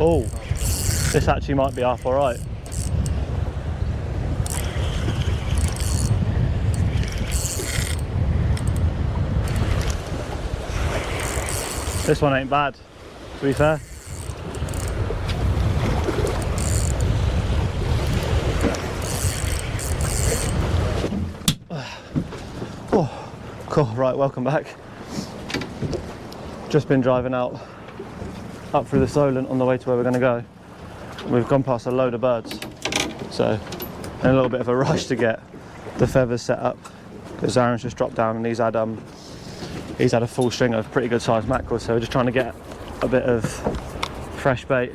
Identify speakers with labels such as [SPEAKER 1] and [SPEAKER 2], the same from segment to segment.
[SPEAKER 1] Oh, this actually might be up all right. This one ain't bad, to be fair. Oh, cool, right, welcome back. Just been driving out up through the Solent on the way to where we're going to go. We've gone past a load of birds, so in a little bit of a rush to get the feathers set up, because Aaron's just dropped down and he's had a full string of pretty good sized mackerel, so we're just trying to get a bit of fresh bait,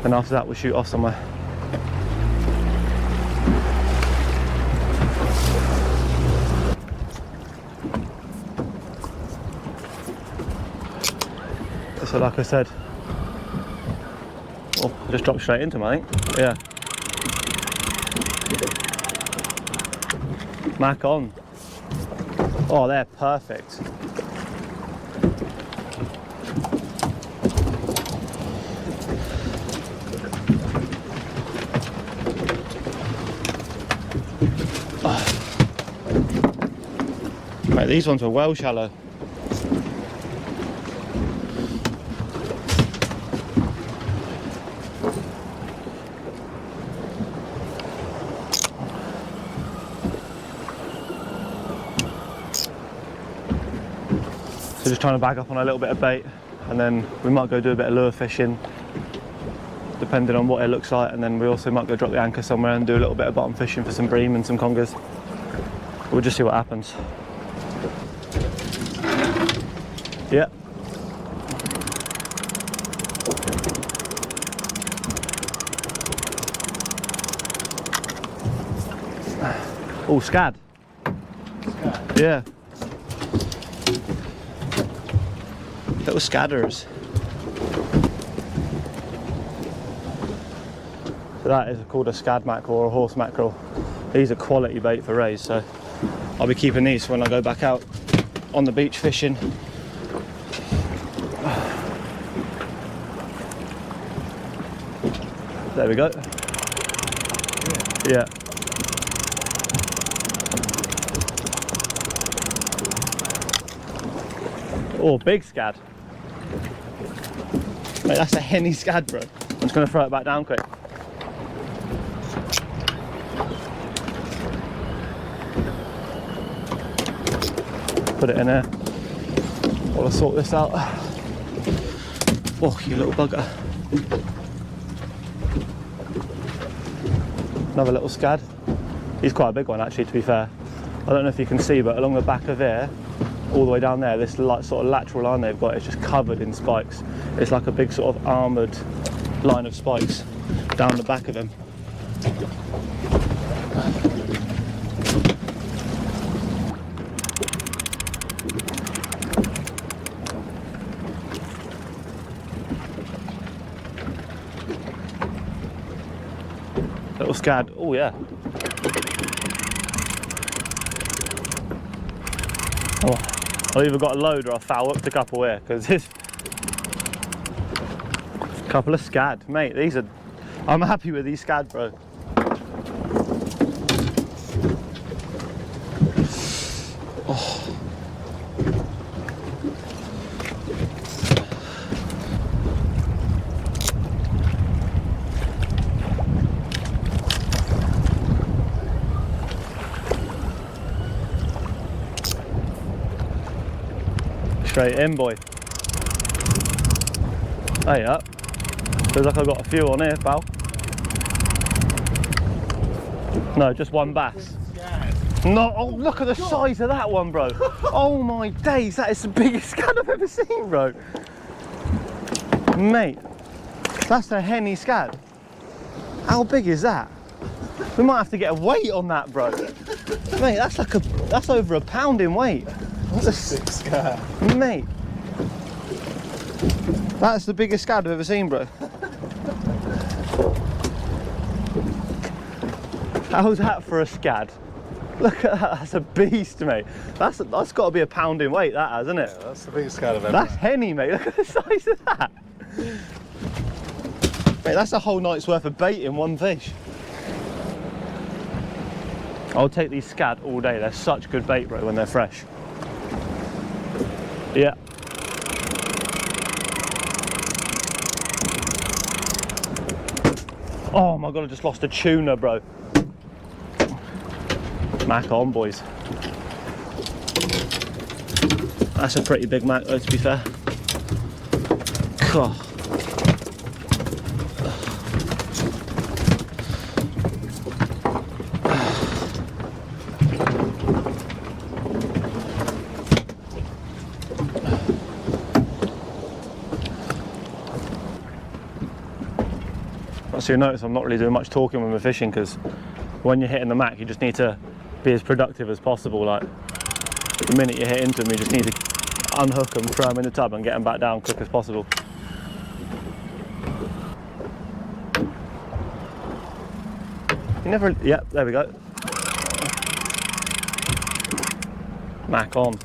[SPEAKER 1] and after that we'll shoot off somewhere. So like I said, oh, I just dropped straight into him, I think. Yeah. Mac on. Oh, they're perfect. Oh. Mate, these ones were well shallow. So just trying to bag up on a little bit of bait, and then we might go do a bit of lure fishing depending on what it looks like, and then we also might go drop the anchor somewhere and do a little bit of bottom fishing for some bream and some congers. We'll just see what happens. Yeah. Oh, scad. Scad. Yeah. Little scadders. So that is called a scad mackerel or a horse mackerel. These are quality bait for rays, so I'll be keeping these when I go back out on the beach fishing. There we go. Yeah. Oh, big scad. Mate, that's a henny scad, bro. I'm just going to throw it back down quick. Put it in there while I sort this out. Oh, you little bugger. Another little scad. He's quite a big one actually, to be fair. I don't know if you can see, but along the back of here, all the way down there, this sort of lateral line they've got is just covered in spikes. It's like a big sort of armoured line of spikes down the back of him. Little scad. Oh yeah. Oh, I've either got a load or I've foul hooked a couple here, because this couple of scad, mate. These are, I'm happy with these scad, bro. Oh. Straight in, boy. Hey up. Feels like I've got a few on here, pal. No, just one bass. No, oh, look at the size of that one, bro. Oh my days, that is the biggest scad I've ever seen, bro. Mate, that's a henny scad. How big is that? We might have to get a weight on that, bro. Mate, that's over a pound in weight.
[SPEAKER 2] That's a sick scad.
[SPEAKER 1] Mate, that's the biggest scad I've ever seen, bro. How's that for a scad? Look at that, that's a beast, mate. That's got to be a pound in weight, that has, isn't it?
[SPEAKER 2] Yeah, that's the biggest scad I've ever
[SPEAKER 1] That's henny, mate. Look at the size of that. Mate, that's a whole night's worth of bait in one fish. I'll take these scad all day. They're such good bait, bro, when they're fresh. Yeah. Oh my god, I just lost a tuna, bro. Mac on, boys. That's a pretty big mac, though, to be fair. God. So you notice I'm not really doing much talking when we're fishing, because when you're hitting the mac, you just need to be as productive as possible. Like, the minute you hit into them, you just need to unhook them, throw them in the tub and get them back down quick as possible. You never, yep, there we go. Mac on.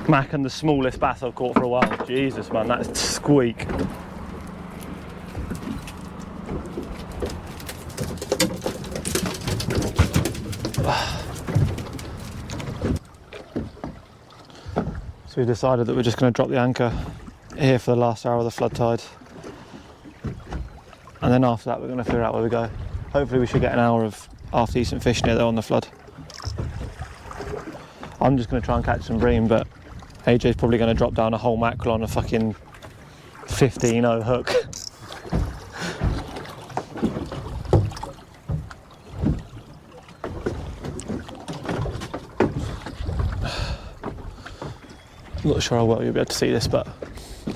[SPEAKER 1] Mac and the smallest bass I've caught for a while. Jesus, man, that's squeak. So we decided that we're just going to drop the anchor here for the last hour of the flood tide. And then after that, we're going to figure out where we go. Hopefully we should get an hour of half decent fish near there on the flood. I'm just going to try and catch some bream, but AJ's probably going to drop down a whole mackerel on a fucking 15-0 hook. I'm not sure how well you'll be able to see this, but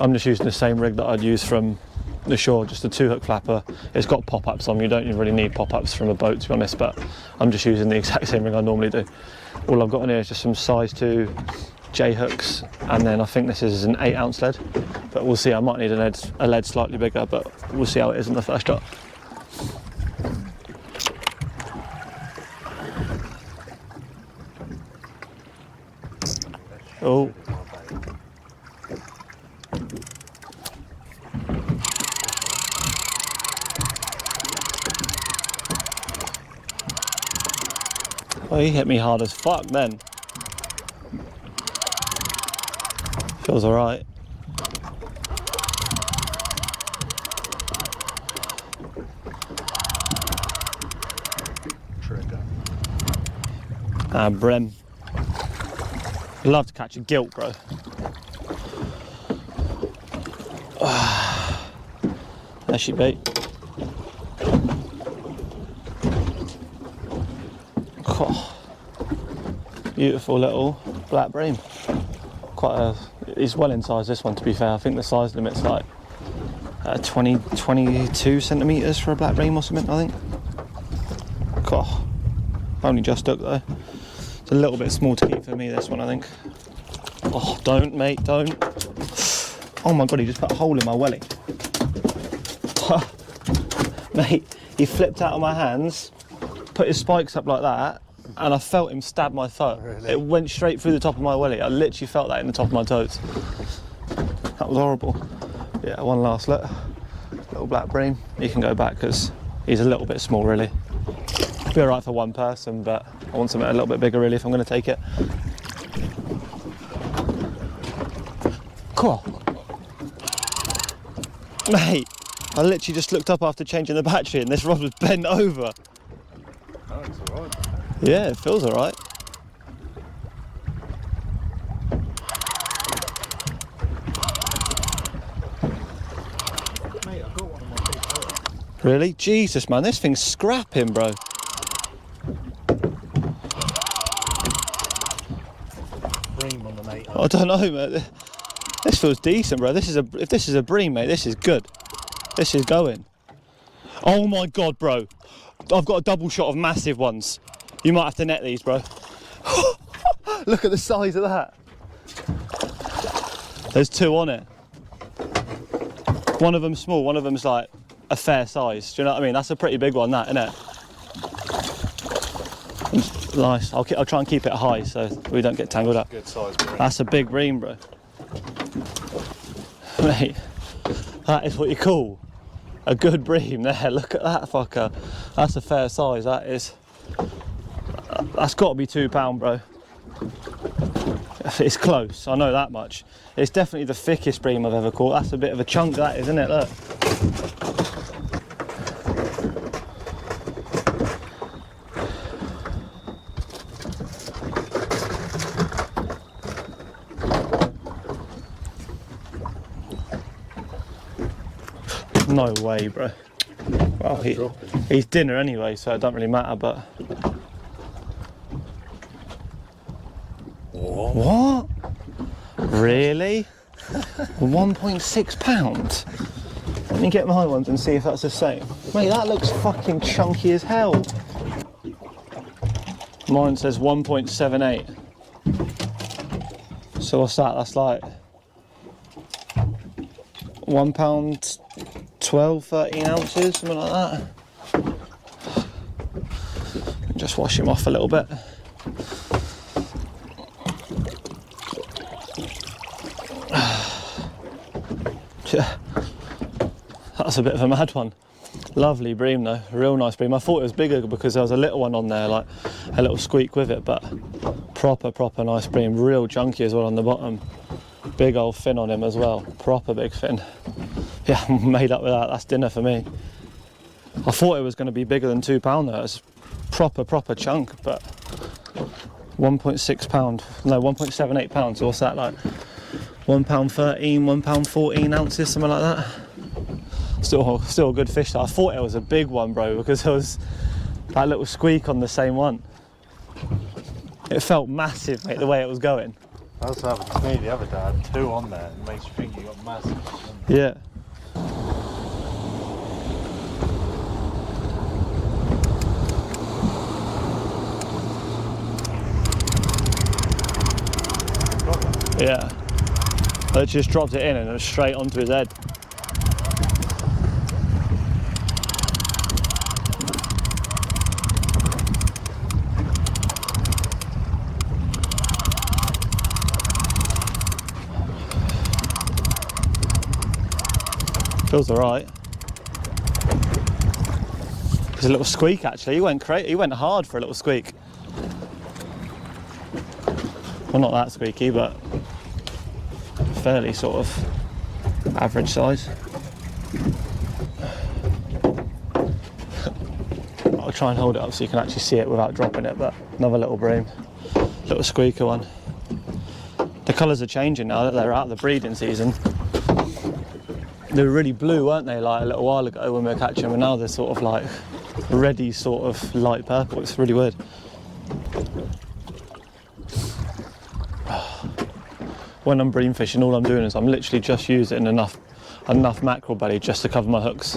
[SPEAKER 1] I'm just using the same rig that I'd use from the shore, just a 2-hook flapper. It's got pop-ups on. You don't even really need pop-ups from a boat, to be honest, but I'm just using the exact same rig I normally do. All I've got in here is just some size 2 J hooks, and then I think this is an 8-ounce lead, but we'll see. I might need a lead slightly bigger, but we'll see how it is in the first drop. Oh. Oh, he hit me hard as fuck then. Feels alright.
[SPEAKER 2] Trigger.
[SPEAKER 1] Bream. Love to catch a gilt, bro. There she be. Oh, beautiful little black bream. He's well in size, this one, to be fair. I think the size limit's like 22 centimetres for a black bream or something, I think. God, only just stuck though. It's a little bit small to keep for me, this one, I think. Oh, don't, mate, don't. Oh my God, he just put a hole in my welly. Mate, he flipped out of my hands, put his spikes up like that, and I felt him stab my toe. Really? It went straight through the top of my welly. I literally felt that in the top of my toes. That was horrible. Yeah, one last look. Little black bream. He can go back because he's a little bit small, really. Be alright for one person, but I want something a little bit bigger, really, if I'm going to take it. Cool. Mate, I literally just looked up after changing the battery and this rod was bent over.
[SPEAKER 2] Oh, it's alright.
[SPEAKER 1] Yeah, it feels alright.
[SPEAKER 2] Mate, I've got one of my big boats.
[SPEAKER 1] Really? Jesus, man, this thing's scrapping, bro.
[SPEAKER 2] Bream on the mate.
[SPEAKER 1] I don't know, mate. This feels decent, bro. If this is a bream, mate, this is good. This is going. Oh my God, bro. I've got a double shot of massive ones. You might have to net these, bro. Look at the size of that. There's 2 on it. One of them's small, one of them's like a fair size. Do you know what I mean? That's a pretty big one, that, isn't it? Nice. I'll try and keep it high so we don't get tangled up.
[SPEAKER 2] Good size bream.
[SPEAKER 1] That's a big bream, bro. Mate, that is what you call a good bream there. Look at that fucker. That's a fair size. That's got to be £2, bro. It's close, I know that much. It's definitely the thickest bream I've ever caught. That's a bit of a chunk, that is, isn't it? Look. No way, bro. Well, he's dinner anyway, so it don't really matter, but... What? Really? £1.6? Let me get my ones and see if that's the same. Mate, that looks fucking chunky as hell. Mine says 1.78. So what's that? That's like £1, 12, 13 ounces, something like that. Just wash him off a little bit. Yeah, that's a bit of a mad one. Lovely bream though, real nice bream. I thought it was bigger because there was a little one on there, like a little squeak with it, but proper nice bream. Real chunky as well on the bottom. Big old fin on him as well, proper big fin. Yeah, I'm made up with that, that's dinner for me. I thought it was going to be bigger than £2 though. It's proper chunk, but £1.6, no, £1.78, so what's that, like £1.13, £1.14 ounces, something like that. Still a good fish though. I thought it was a big one, bro, because there was that little squeak on the same one. It felt massive, mate, the way it was going.
[SPEAKER 2] That's what happened to me the other day. I had 2 on there. It makes you think you got massive.
[SPEAKER 1] Yeah. Yeah. I just dropped it in and it was straight onto his head. Feels alright. There's a little squeak actually. He went hard for a little squeak. Well, not that squeaky, but fairly sort of average size. I'll try and hold it up so you can actually see it without dropping it, but another little bream. Little squeaker one. The colours are changing now that they're out of the breeding season. They were really blue, weren't they, like a little while ago when we were catching them, and now they're sort of like reddy, sort of light purple. It's really weird. When I'm bream fishing, all I'm doing is I'm literally just using enough mackerel belly just to cover my hooks.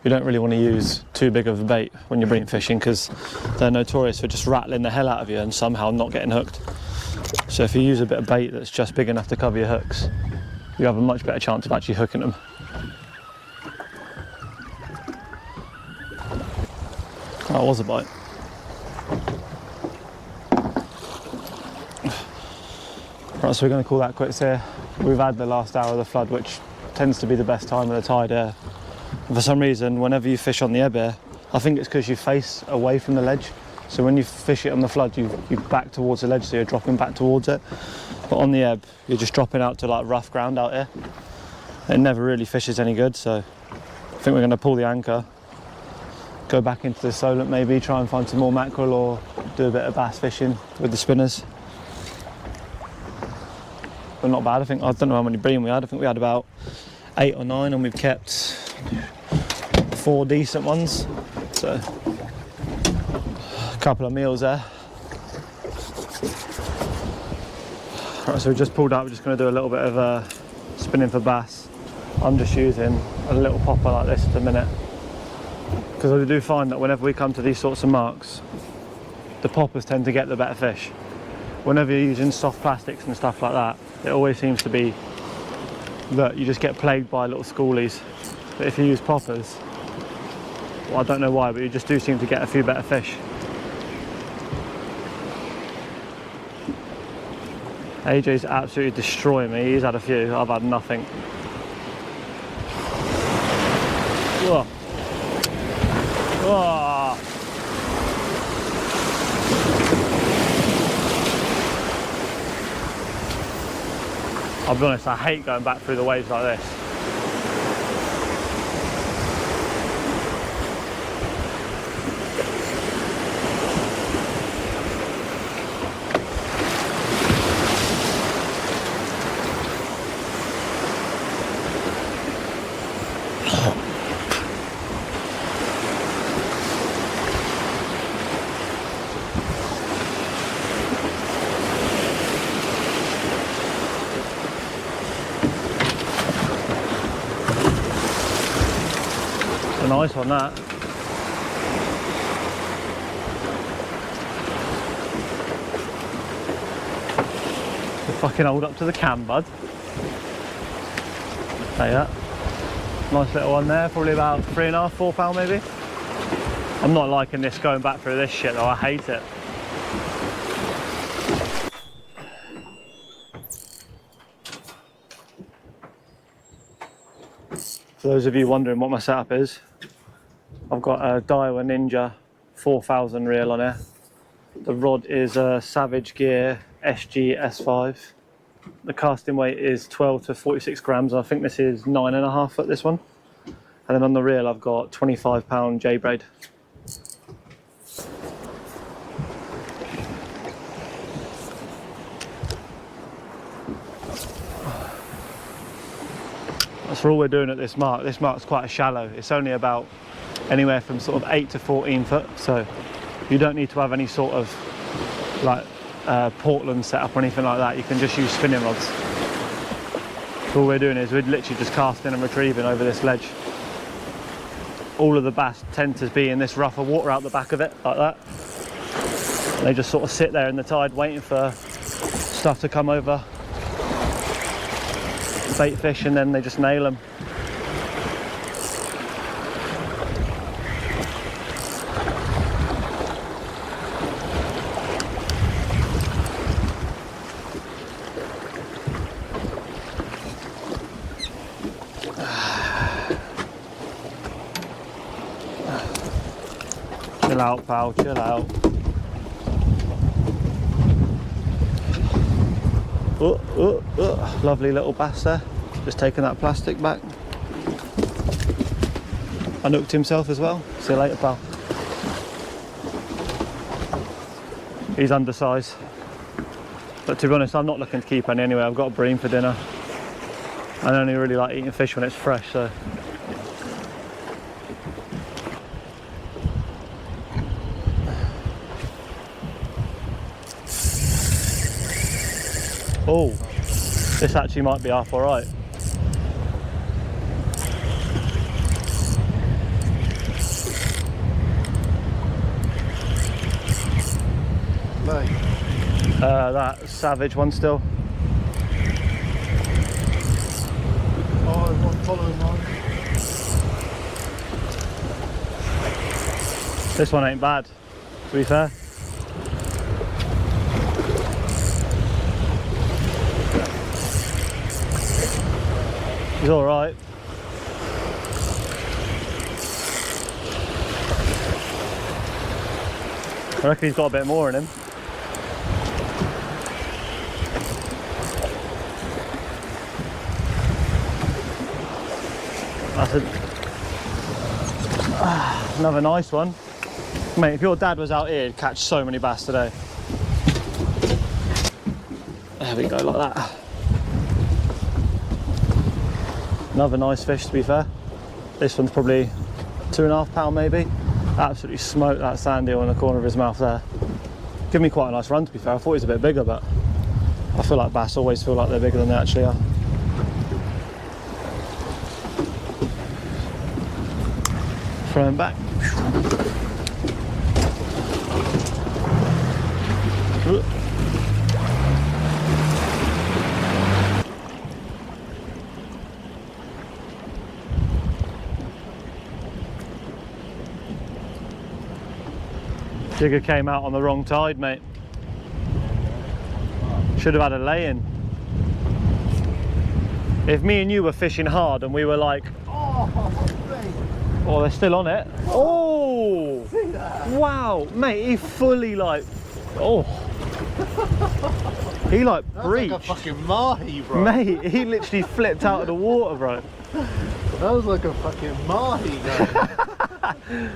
[SPEAKER 1] You don't really want to use too big of a bait when you're bream fishing because they're notorious for just rattling the hell out of you and somehow not getting hooked. So if you use a bit of bait that's just big enough to cover your hooks, you have a much better chance of actually hooking them. That was a bite. Right, so we're going to call that quits here. We've had the last hour of the flood, which tends to be the best time of the tide here. And for some reason, whenever you fish on the ebb here, I think it's because you face away from the ledge. So when you fish it on the flood, you back towards the ledge, so you're dropping back towards it. But on the ebb, you're just dropping out to like rough ground out here. It never really fishes any good, so I think we're going to pull the anchor, go back into the Solent maybe, try and find some more mackerel or do a bit of bass fishing with the spinners. But not bad. I don't know how many bream we had. I think we had about 8 or 9 and we've kept 4 decent ones. So a couple of meals there. Right, so we just pulled out. We're just going to do a little bit of spinning for bass. I'm just using a little popper like this at the minute, because I do find that whenever we come to these sorts of marks, the poppers tend to get the better fish. Whenever you're using soft plastics and stuff like that, it always seems to be that you just get plagued by little schoolies. But if you use poppers, well, I don't know why, but you just do seem to get a few better fish. AJ's absolutely destroying me. He's had a few, I've had nothing. Whoa. Whoa. I'll be honest, I hate going back through the waves like this. A nice one, that. Fucking hold up to the cam, bud. There you go. Nice little one there, probably about 3.5, 4 pound maybe. I'm not liking this going back through this shit though, I hate it. For those of you wondering what my setup is, I've got a Daiwa Ninja 4000 reel on here. The rod is a Savage Gear SG S5. The casting weight is 12 to 46 grams. I think this is 9.5 foot, this one. And then on the reel I've got 25 pound J braid. That's all we're doing at this mark. This mark's quite shallow. It's only about anywhere from sort of 8 to 14 foot. So you don't need to have any sort of like Portland setup or anything like that. You can just use spinning rods. So all we're doing is we're literally just casting and retrieving over this ledge. All of the bass tend to be in this rougher water out the back of it, like that. And they just sort of sit there in the tide waiting for stuff to come over, bait fish, and then they just nail them. Chill out, pal, chill out. Lovely little bass there. Just taking that plastic back. Unhooked himself as well. See you later, pal. He's undersized. But to be honest, I'm not looking to keep any anyway. I've got a bream for dinner. I only really like eating fish when it's fresh, so. Oh, this actually might be half alright. That Savage one still.
[SPEAKER 2] Oh, I'm following mine.
[SPEAKER 1] This one ain't bad, to be fair. He's alright. I reckon he's got a bit more in him. That's another nice one. Mate, if your dad was out here, he'd catch so many bass today. There we go, like that. Another nice fish, to be fair. This one's probably 2.5 pound maybe. Absolutely smoked that sand eel in the corner of his mouth there. Give me quite a nice run, to be fair. I thought he was a bit bigger, but I feel like bass always feel like they're bigger than they actually are. Throw him back. Jigger came out on the wrong tide, mate. Should have had a lay-in. If me and you were fishing hard and we were like, oh, they're still on it. Oh,
[SPEAKER 2] See that?
[SPEAKER 1] wow, mate, he fully like, oh, he like breached.
[SPEAKER 2] That's like a fucking mahi, bro.
[SPEAKER 1] Mate, he literally flipped out of the water, bro.
[SPEAKER 2] That was like a fucking mahi, man.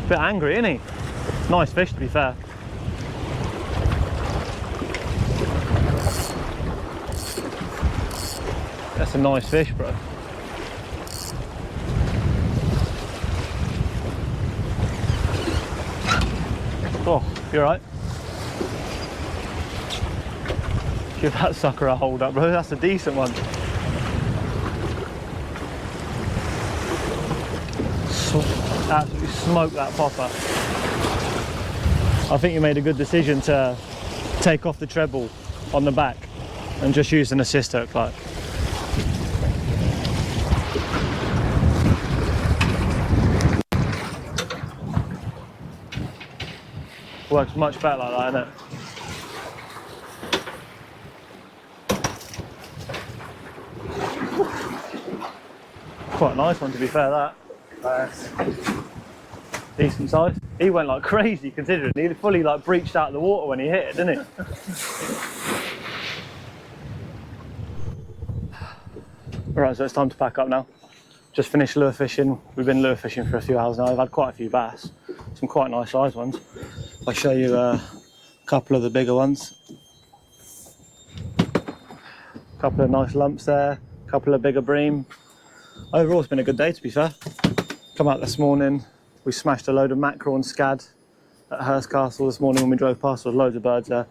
[SPEAKER 1] Bit angry, isn't he? Nice fish, to be fair. That's a nice fish, bro. Oh, you alright? Give that sucker a hold up, bro. That's a decent one. Absolutely smoked that popper. I think you made a good decision to take off the treble on the back and just use an assist hook, like. Works much better like that, innit? Quite a nice one, to be fair, that.
[SPEAKER 2] Nice.
[SPEAKER 1] Decent size. He went like crazy considering he fully like breached out of the water when he hit it, didn't he? Alright, so it's time to pack up now. Just finished lure fishing. We've been lure fishing for a few hours now. I've had quite a few bass, some quite nice size ones. I'll show you a couple of the bigger ones. A couple of nice lumps there, a couple of bigger bream. Overall, it's been a good day, to be fair. Come out this morning, we smashed a load of mackerel and scad at Hurst Castle this morning when we drove past. There was loads of birds there.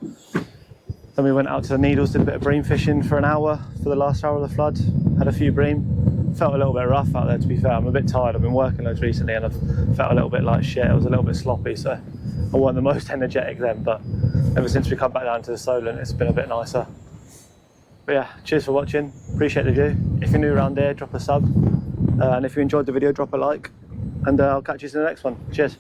[SPEAKER 1] Then we went out to the Needles, did a bit of bream fishing for an hour for the last hour of the flood. Had a few bream. Felt a little bit rough out there, to be fair. I'm a bit tired. I've been working loads recently and I've felt a little bit like shit. I was a little bit sloppy, so I wasn't the most energetic then. But ever since we come back down to the Solent, it's been a bit nicer. But yeah, cheers for watching. Appreciate the view. If you're new around here, drop a sub. And if you enjoyed the video, drop a like. And I'll catch you in the next one. Cheers.